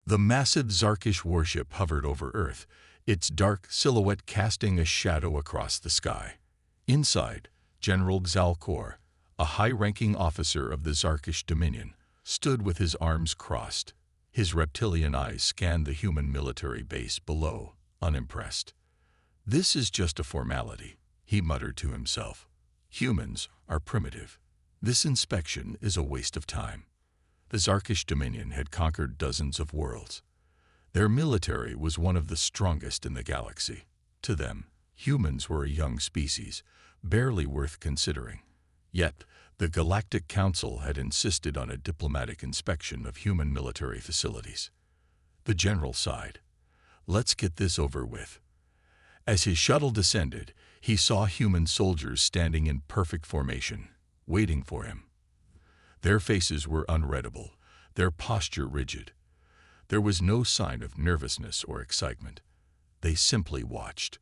The massive Zarkish warship hovered over Earth, its dark silhouette casting a shadow across the sky. Inside, General Xalcor, a high-ranking officer of the Zarkish Dominion, stood with his arms crossed. His reptilian eyes scanned the human military base below, unimpressed. "This is just a formality," he muttered to himself. "Humans are primitive. This inspection is a waste of time." The Zarkish Dominion had conquered dozens of worlds. Their military was one of the strongest in the galaxy. To them, humans were a young species, barely worth considering. Yet, the Galactic Council had insisted on a diplomatic inspection of human military facilities. The general sighed. "Let's get this over with." As his shuttle descended, he saw human soldiers standing in perfect formation, waiting for him. Their faces were unreadable, their posture rigid. There was no sign of nervousness or excitement. They simply watched.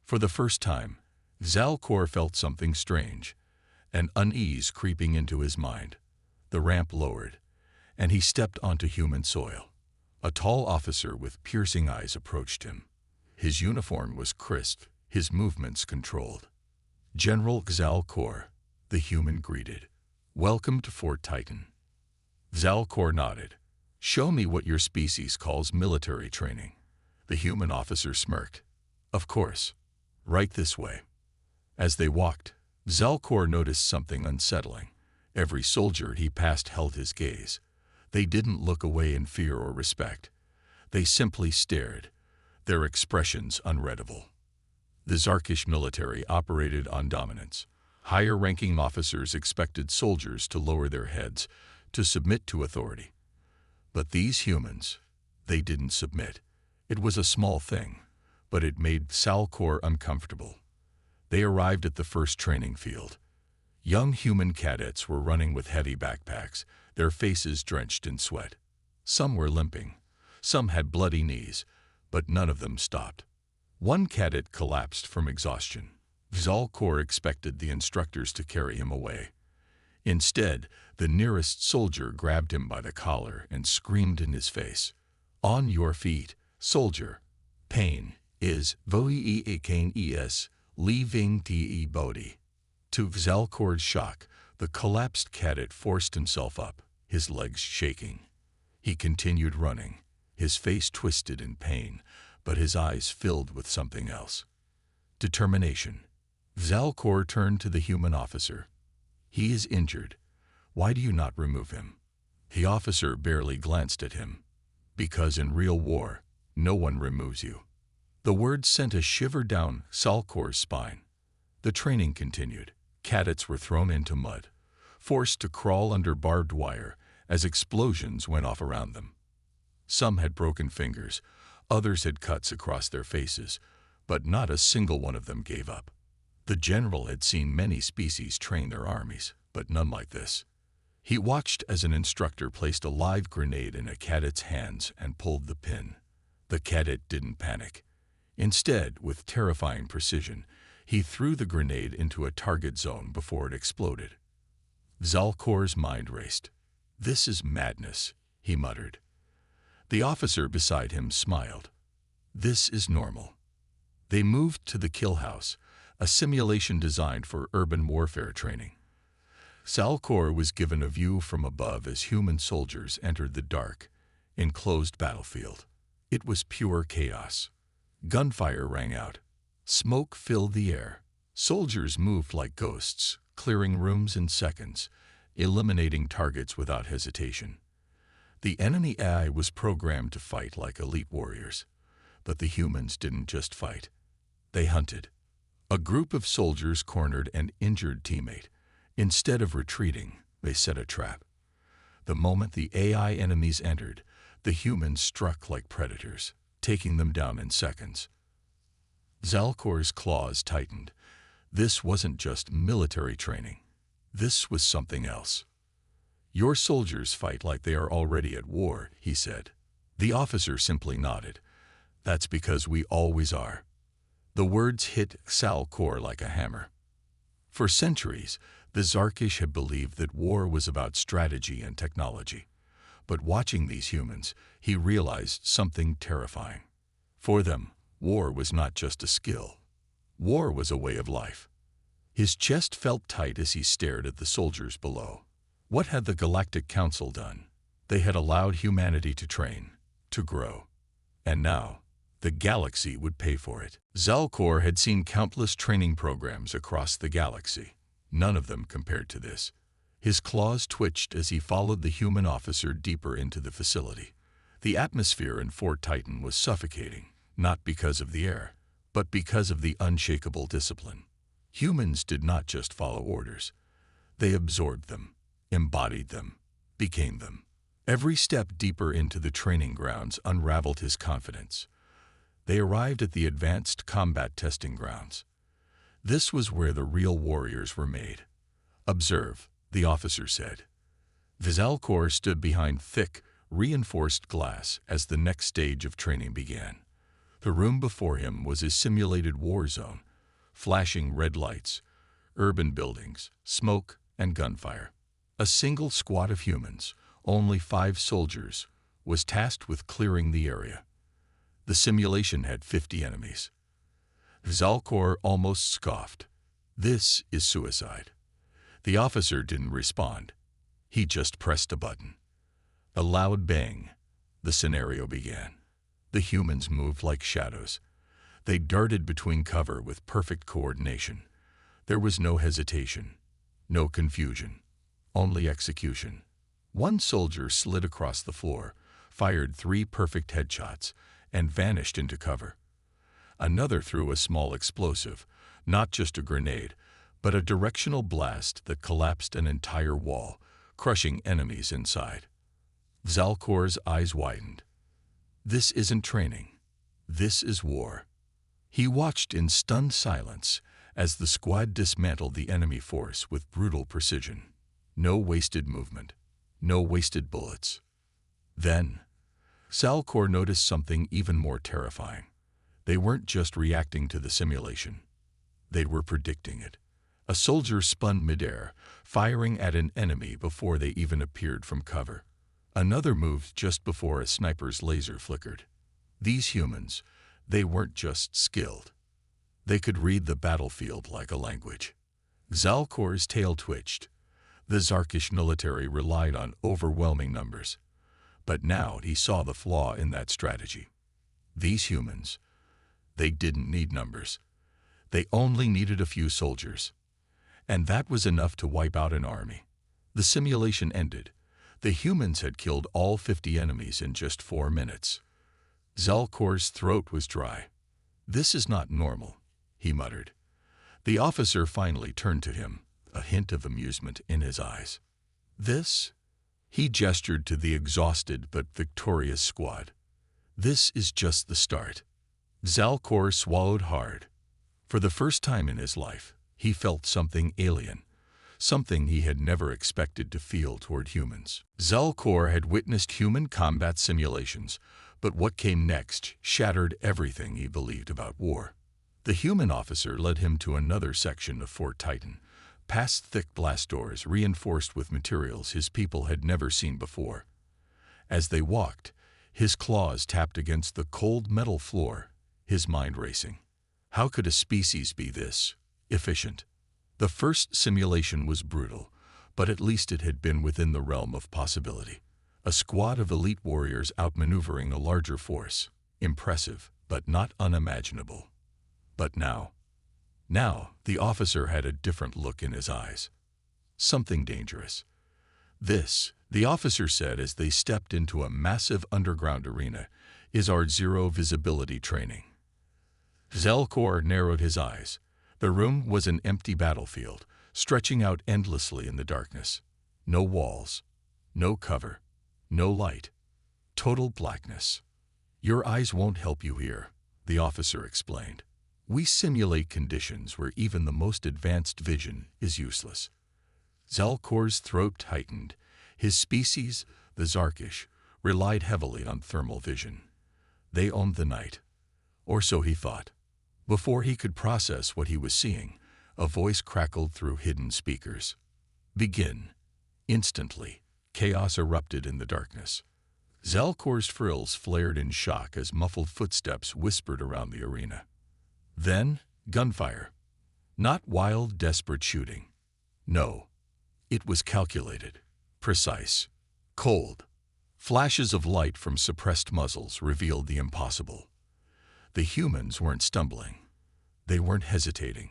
For the first time, Xalcor felt something strange, an unease creeping into his mind. The ramp lowered, and he stepped onto human soil. A tall officer with piercing eyes approached him. His uniform was crisp, his movements controlled. "General Xalcor," the human greeted. "Welcome to Fort Titan." Xalcor nodded. "Show me what your species calls military training." The human officer smirked. "Of course. Right this way." As they walked, Xalcor noticed something unsettling. Every soldier he passed held his gaze. They didn't look away in fear or respect. They simply stared, their expressions unreadable. The Zarkish military operated on dominance. Higher-ranking officers expected soldiers to lower their heads, to submit to authority. But these humans, they didn't submit. It was a small thing, but it made Xalcor uncomfortable. They arrived at the first training field. Young human cadets were running with heavy backpacks, their faces drenched in sweat. Some were limping, some had bloody knees, but none of them stopped. One cadet collapsed from exhaustion. Xalcor expected the instructors to carry him away. Instead, the nearest soldier grabbed him by the collar and screamed in his face. "On your feet, soldier. Pain is voiekanes, leaving te body." To Xalcor's shock, the collapsed cadet forced himself up, his legs shaking. He continued running, his face twisted in pain, but his eyes filled with something else. Determination. Xalcor turned to the human officer. "He is injured. Why do you not remove him?" The officer barely glanced at him. "Because in real war, no one removes you." The words sent a shiver down Xalcor's spine. The training continued. Cadets were thrown into mud, forced to crawl under barbed wire as explosions went off around them. Some had broken fingers, others had cuts across their faces, but not a single one of them gave up. The general had seen many species train their armies, but none like this. He watched as an instructor placed a live grenade in a cadet's hands and pulled the pin. The cadet didn't panic. Instead, with terrifying precision, he threw the grenade into a target zone before it exploded. Xalcor's mind raced. "This is madness," he muttered. The officer beside him smiled. "This is normal." They moved to the kill house, a simulation designed for urban warfare training. Xalcor was given a view from above as human soldiers entered the dark, enclosed battlefield. It was pure chaos. Gunfire rang out. Smoke filled the air. Soldiers moved like ghosts, clearing rooms in seconds, eliminating targets without hesitation. The enemy AI was programmed to fight like elite warriors. But the humans didn't just fight. They hunted. A group of soldiers cornered an injured teammate. Instead of retreating, they set a trap. The moment the AI enemies entered, the humans struck like predators, taking them down in seconds. Xalcor's claws tightened. This wasn't just military training. This was something else. "Your soldiers fight like they are already at war," he said. The officer simply nodded. "That's because we always are." The words hit Xalcor like a hammer. For centuries, the Zarkish had believed that war was about strategy and technology. But watching these humans, he realized something terrifying. For them, war was not just a skill. War was a way of life. His chest felt tight as he stared at the soldiers below. What had the Galactic Council done? They had allowed humanity to train, to grow. And now, the galaxy would pay for it. Zalcor had seen countless training programs across the galaxy. None of them compared to this. His claws twitched as he followed the human officer deeper into the facility. The atmosphere in Fort Titan was suffocating, not because of the air, but because of the unshakable discipline. Humans did not just follow orders. They absorbed them, embodied them, became them. Every step deeper into the training grounds unraveled his confidence. They arrived at the advanced combat testing grounds. This was where the real warriors were made. "Observe," the officer said. Zalcor stood behind thick, reinforced glass as the next stage of training began. The room before him was a simulated war zone, flashing red lights, urban buildings, smoke, and gunfire. A single squad of humans, only 5 soldiers, was tasked with clearing the area. The simulation had 50 enemies. Zalcor almost scoffed. "This is suicide." The officer didn't respond. He just pressed a button. A loud bang. The scenario began. The humans moved like shadows. They darted between cover with perfect coordination. There was no hesitation, no confusion, only execution. One soldier slid across the floor, fired 3 perfect headshots, and vanished into cover. Another threw a small explosive, not just a grenade, but a directional blast that collapsed an entire wall, crushing enemies inside. Zalcor's eyes widened. This isn't training. This is war. He watched in stunned silence as the squad dismantled the enemy force with brutal precision. No wasted movement. No wasted bullets. Then, Zalcor noticed something even more terrifying. They weren't just reacting to the simulation. They were predicting it. A soldier spun midair, firing at an enemy before they even appeared from cover. Another moved just before a sniper's laser flickered. These humans, they weren't just skilled. They could read the battlefield like a language. Zalcor's tail twitched. The Zarkish military relied on overwhelming numbers. But now he saw the flaw in that strategy. These humans, they didn't need numbers. They only needed a few soldiers. And that was enough to wipe out an army. The simulation ended. The humans had killed all 50 enemies in just 4 minutes. Zalcor's throat was dry. "This is not normal," he muttered. The officer finally turned to him, a hint of amusement in his eyes. "This?" He gestured to the exhausted but victorious squad. "This is just the start." Zalcor swallowed hard. For the first time in his life, he felt something alien, something he had never expected to feel toward humans. Zalcor had witnessed human combat simulations, but what came next shattered everything he believed about war. The human officer led him to another section of Fort Titan, past thick blast doors reinforced with materials his people had never seen before. As they walked, his claws tapped against the cold metal floor, his mind racing. How could a species be this efficient? The first simulation was brutal, but at least it had been within the realm of possibility. A squad of elite warriors outmaneuvering a larger force. Impressive, but not unimaginable. But now, the officer had a different look in his eyes. Something dangerous. "This," the officer said as they stepped into a massive underground arena, "is our zero visibility training." Zalcor narrowed his eyes. The room was an empty battlefield, stretching out endlessly in the darkness. No walls, no cover, no light. Total blackness. "Your eyes won't help you here," the officer explained. "We simulate conditions where even the most advanced vision is useless." Zalcor's throat tightened. His species, the Zarkish, relied heavily on thermal vision. They owned the night. Or so he thought. Before he could process what he was seeing, a voice crackled through hidden speakers. "Begin. Instantly. Chaos erupted in the darkness. Zalkor's frills flared in shock as muffled footsteps whispered around the arena. Then, gunfire. Not wild, desperate shooting. No. It was calculated, precise, cold. Flashes of light from suppressed muzzles revealed the impossible. The humans weren't stumbling. They weren't hesitating.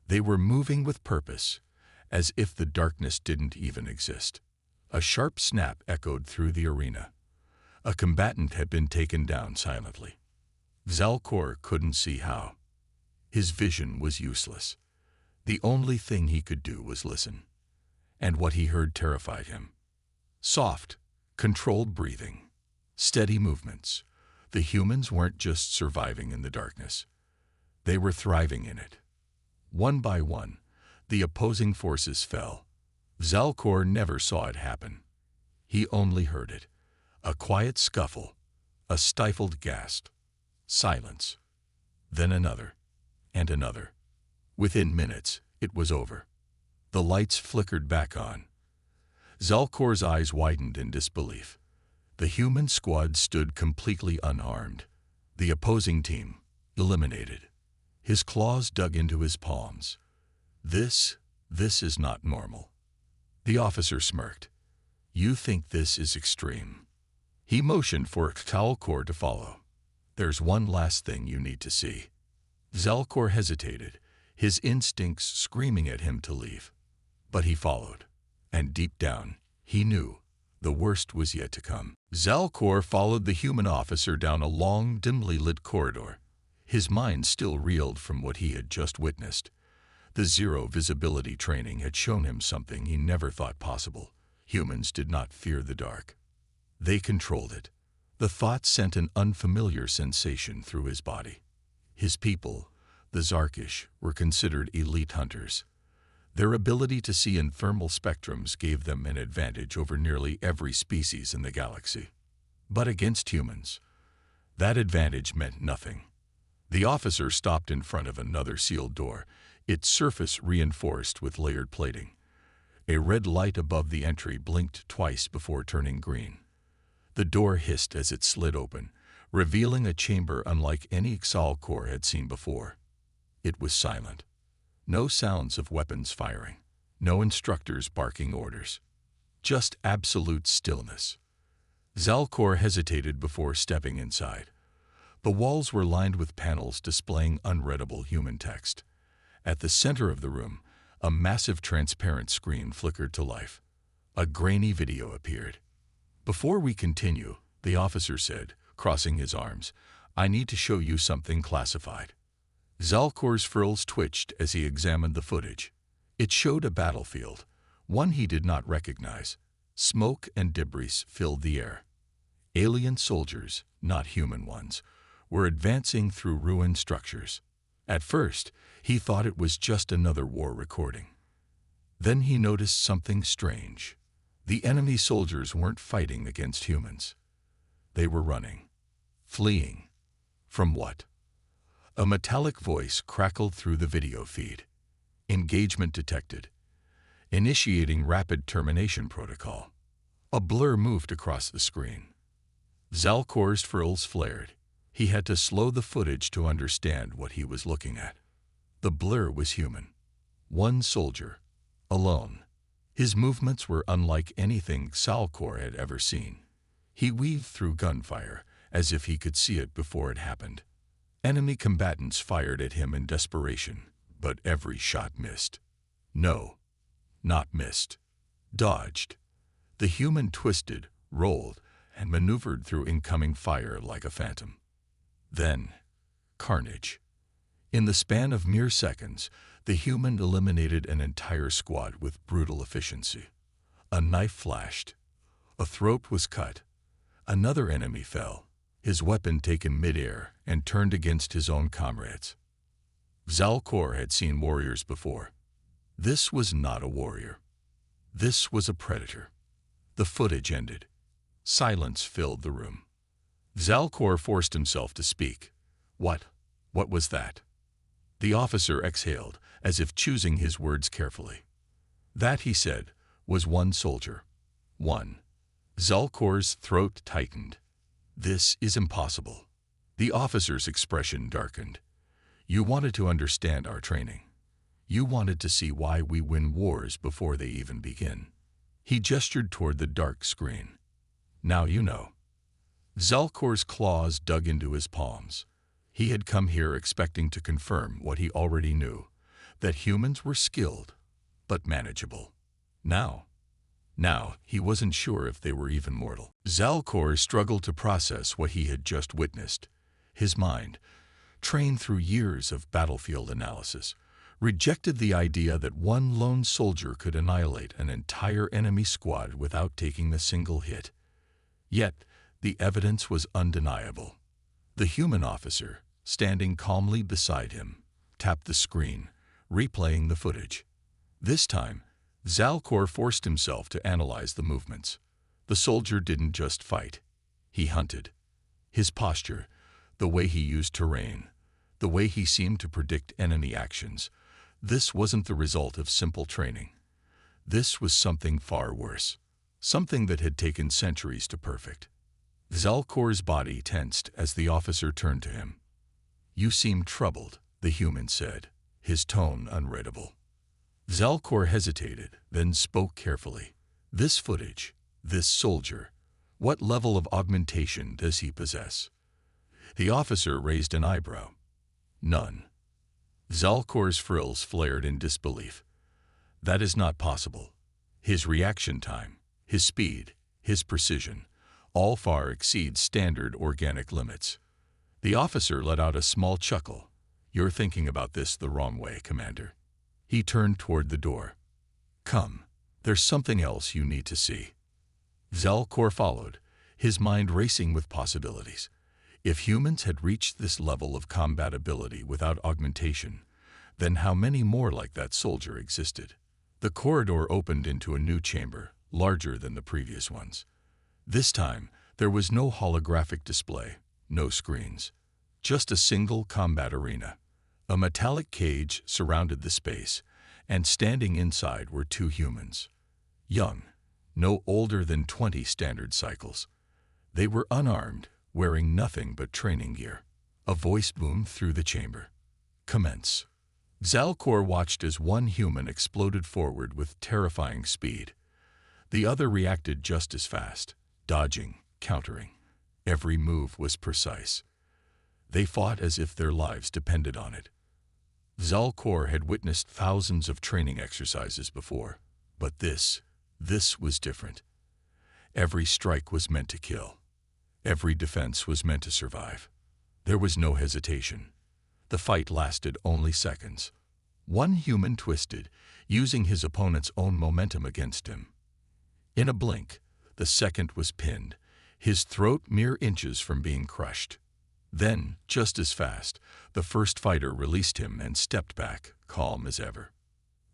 They were moving with purpose, as if the darkness didn't even exist. A sharp snap echoed through the arena. A combatant had been taken down silently. Zalkor couldn't see how. His vision was useless. The only thing he could do was listen. And what he heard terrified him. Soft, controlled breathing, steady movements. The humans weren't just surviving in the darkness. They were thriving in it. One by one, the opposing forces fell. Zalkor never saw it happen. He only heard it. A quiet scuffle, a stifled gasp, silence. Then another, and another. Within minutes, it was over. The lights flickered back on. Zalkor's eyes widened in disbelief. The human squad stood completely unharmed. The opposing team, eliminated. His claws dug into his palms. This is not normal. The officer smirked. You think this is extreme. He motioned for Zalkor to follow. There's one last thing you need to see. Zalkor hesitated, his instincts screaming at him to leave. But he followed. And deep down, he knew the worst was yet to come. Zalkor followed the human officer down a long, dimly lit corridor. His mind still reeled from what he had just witnessed. The zero-visibility training had shown him something he never thought possible. Humans did not fear the dark. They controlled it. The thought sent an unfamiliar sensation through his body. His people, the Zarkish, were considered elite hunters. Their ability to see in thermal spectrums gave them an advantage over nearly every species in the galaxy. But against humans, that advantage meant nothing. The officer stopped in front of another sealed door, its surface reinforced with layered plating. A red light above the entry blinked twice before turning green. The door hissed as it slid open, revealing a chamber unlike any Zalkor had seen before. It was silent. No sounds of weapons firing, no instructors barking orders. Just absolute stillness. Zalkor hesitated before stepping inside. The walls were lined with panels displaying unreadable human text. At the center of the room, a massive transparent screen flickered to life. A grainy video appeared. Before we continue, the officer said, crossing his arms, I need to show you something classified. Zalkor's frills twitched as he examined the footage. It showed a battlefield, one he did not recognize. Smoke and debris filled the air. Alien soldiers, not human ones, were advancing through ruined structures. At first, he thought it was just another war recording. Then he noticed something strange. The enemy soldiers weren't fighting against humans. They were running, fleeing. From what? A metallic voice crackled through the video feed. Engagement detected. Initiating rapid termination protocol. A blur moved across the screen. Zalkor's frills flared. He had to slow the footage to understand what he was looking at. The blur was human. One soldier, alone. His movements were unlike anything Zalkor had ever seen. He weaved through gunfire as if he could see it before it happened. Enemy combatants fired at him in desperation, but every shot missed. No, not missed. Dodged. The human twisted, rolled, and maneuvered through incoming fire like a phantom. Then, carnage. In the span of mere seconds, the human eliminated an entire squad with brutal efficiency. A knife flashed. A throat was cut. Another enemy fell, his weapon taken midair and turned against his own comrades. Zalkor had seen warriors before. This was not a warrior. This was a predator. The footage ended. Silence filled the room. Zalkor forced himself to speak. What was that? The officer exhaled, as if choosing his words carefully. That, he said, was one soldier. 1. Zalkor's throat tightened. This is impossible. The officer's expression darkened. You wanted to understand our training. You wanted to see why we win wars before they even begin. He gestured toward the dark screen. Now you know. Zalkor's claws dug into his palms. He had come here expecting to confirm what he already knew, that humans were skilled, but manageable. Now he wasn't sure if they were even mortal. Zalkor struggled to process what he had just witnessed. His mind, trained through years of battlefield analysis, rejected the idea that one lone soldier could annihilate an entire enemy squad without taking a single hit. Yet, the evidence was undeniable. The human officer, standing calmly beside him, tapped the screen, replaying the footage. This time, Zalkor forced himself to analyze the movements. The soldier didn't just fight. He hunted. His posture, the way he used terrain, the way he seemed to predict enemy actions, this wasn't the result of simple training. This was something far worse, something that had taken centuries to perfect. Zalkor's body tensed as the officer turned to him. "You seem troubled," the human said, his tone unreadable. Zalkor hesitated, then spoke carefully. "This footage, this soldier, what level of augmentation does he possess?" The officer raised an eyebrow. "None." Zalkor's frills flared in disbelief. "That is not possible. His reaction time, his speed, his precision, all far exceed standard organic limits." The officer let out a small chuckle. "You're thinking about this the wrong way, Commander." He turned toward the door. "Come, there's something else you need to see." Zalkor followed, his mind racing with possibilities. If humans had reached this level of combat ability without augmentation, then how many more like that soldier existed? The corridor opened into a new chamber, larger than the previous ones. This time, there was no holographic display, no screens, just a single combat arena. A metallic cage surrounded the space, and standing inside were two humans. Young, no older than 20 standard cycles. They were unarmed, wearing nothing but training gear. A voice boomed through the chamber. "Commence." Zalkor watched as one human exploded forward with terrifying speed. The other reacted just as fast, dodging, countering. Every move was precise. They fought as if their lives depended on it. Zalkor had witnessed thousands of training exercises before, but this was different. Every strike was meant to kill. Every defense was meant to survive. There was no hesitation. The fight lasted only seconds. One human twisted, using his opponent's own momentum against him. In a blink, the second was pinned, his throat mere inches from being crushed. Then, just as fast, the first fighter released him and stepped back, calm as ever.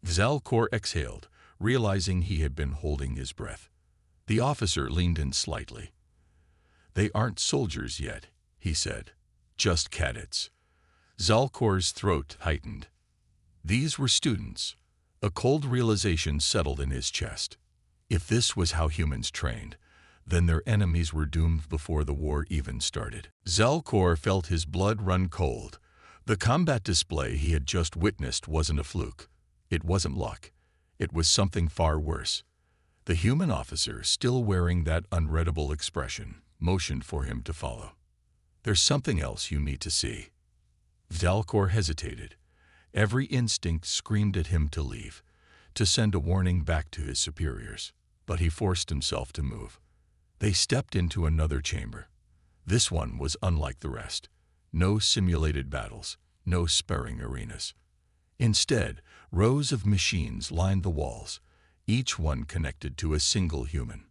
Zalkor exhaled, realizing he had been holding his breath. The officer leaned in slightly. "They aren't soldiers yet," he said. "Just cadets." Zalkor's throat tightened. These were students. A cold realization settled in his chest. If this was how humans trained, then their enemies were doomed before the war even started. Zalkor felt his blood run cold. The combat display he had just witnessed wasn't a fluke. It wasn't luck. It was something far worse. The human officer, still wearing that unreadable expression, motioned for him to follow. "There's something else you need to see." Zalkor hesitated. Every instinct screamed at him to leave, to send a warning back to his superiors. But he forced himself to move. They stepped into another chamber. This one was unlike the rest. No simulated battles, no sparring arenas. Instead, rows of machines lined the walls, each one connected to a single human.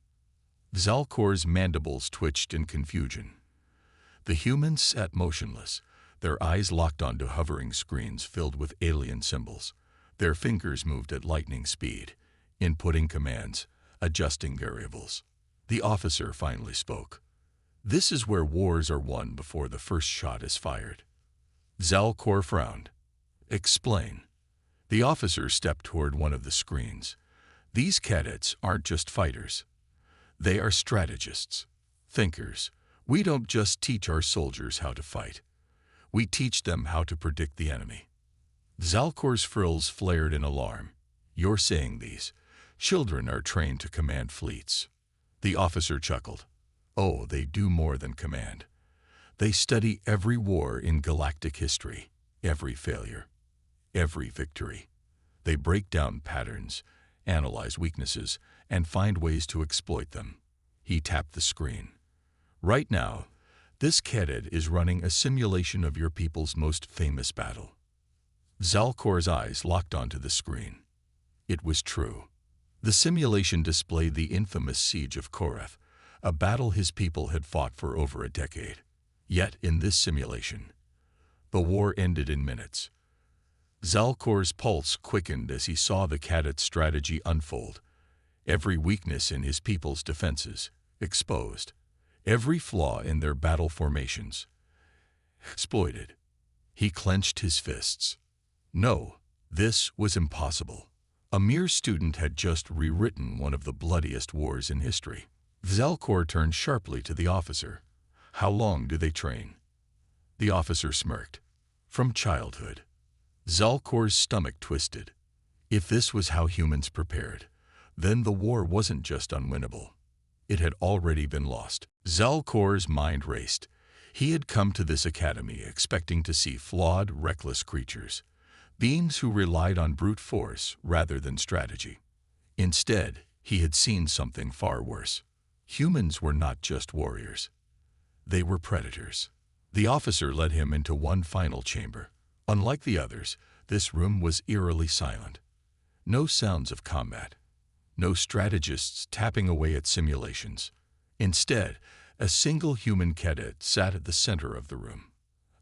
Zalkor's mandibles twitched in confusion. The humans sat motionless, their eyes locked onto hovering screens filled with alien symbols. Their fingers moved at lightning speed, inputting commands, adjusting variables. The officer finally spoke. "This is where wars are won before the first shot is fired." Zalkor frowned. "Explain." The officer stepped toward one of the screens. "These cadets aren't just fighters. They are strategists, thinkers. We don't just teach our soldiers how to fight. We teach them how to predict the enemy. Zalkor's frills flared in alarm. You're saying these children are trained to command fleets? The officer chuckled. Oh, they do more than command. They study every war in galactic history, every failure, every victory. They break down patterns, analyze weaknesses, and find ways to exploit them. He tapped the screen. Right now, this cadet is running a simulation of your people's most famous battle. Zalkor's eyes locked onto the screen. It was true. The simulation displayed the infamous Siege of Korath, a battle his people had fought for over a decade. Yet, in this simulation, the war ended in minutes. Zalkor's pulse quickened as he saw the cadet's strategy unfold. Every weakness in his people's defenses exposed. Every flaw in their battle formations exploited. He clenched his fists. No, this was impossible. A mere student had just rewritten one of the bloodiest wars in history. Zalkor turned sharply to the officer. How long do they train? The officer smirked. From childhood. Zalkor's stomach twisted. If this was how humans prepared, then the war wasn't just unwinnable. It had already been lost. Zalkor's mind raced. He had come to this academy expecting to see flawed, reckless creatures, beings who relied on brute force rather than strategy. Instead, he had seen something far worse. Humans were not just warriors. They were predators. The officer led him into one final chamber. Unlike the others, this room was eerily silent. No sounds of combat. No strategists tapping away at simulations. Instead, a single human cadet sat at the center of the room.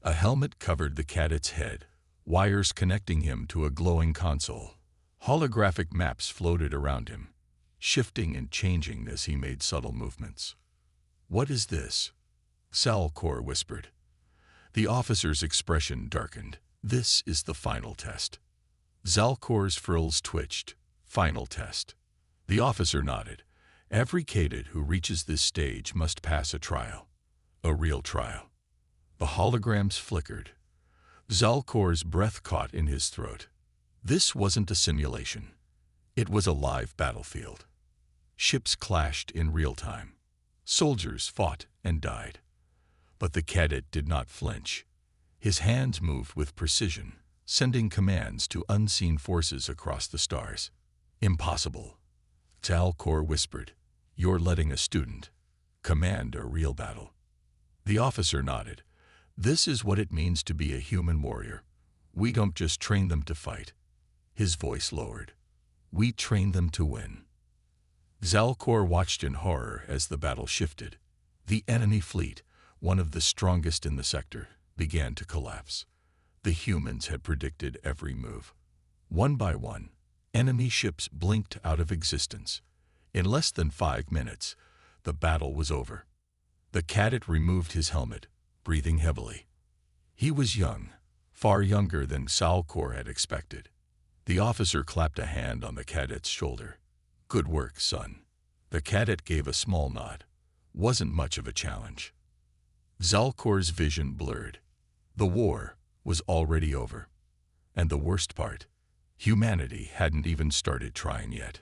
A helmet covered the cadet's head, wires connecting him to a glowing console. Holographic maps floated around him, shifting and changing as he made subtle movements. What is this? Zalkor whispered. The officer's expression darkened. This is the final test. Zalkor's frills twitched. Final test. The officer nodded. Every cadet who reaches this stage must pass a trial. A real trial. The holograms flickered. Zalkor's breath caught in his throat. This wasn't a simulation. It was a live battlefield. Ships clashed in real time. Soldiers fought and died. But the cadet did not flinch. His hands moved with precision, sending commands to unseen forces across the stars. Impossible. Zalkor whispered. You're letting a student command a real battle. The officer nodded. This is what it means to be a human warrior. We don't just train them to fight. His voice lowered. We train them to win. Zalkor watched in horror as the battle shifted. The enemy fleet, one of the strongest in the sector, began to collapse. The humans had predicted every move. One by one, enemy ships blinked out of existence. In less than 5 minutes, the battle was over. The cadet removed his helmet, breathing heavily. He was young, far younger than Zalkor had expected. The officer clapped a hand on the cadet's shoulder. Good work, son. The cadet gave a small nod. Wasn't much of a challenge. Zalkor's vision blurred. The war was already over. And the worst part, humanity hadn't even started trying yet.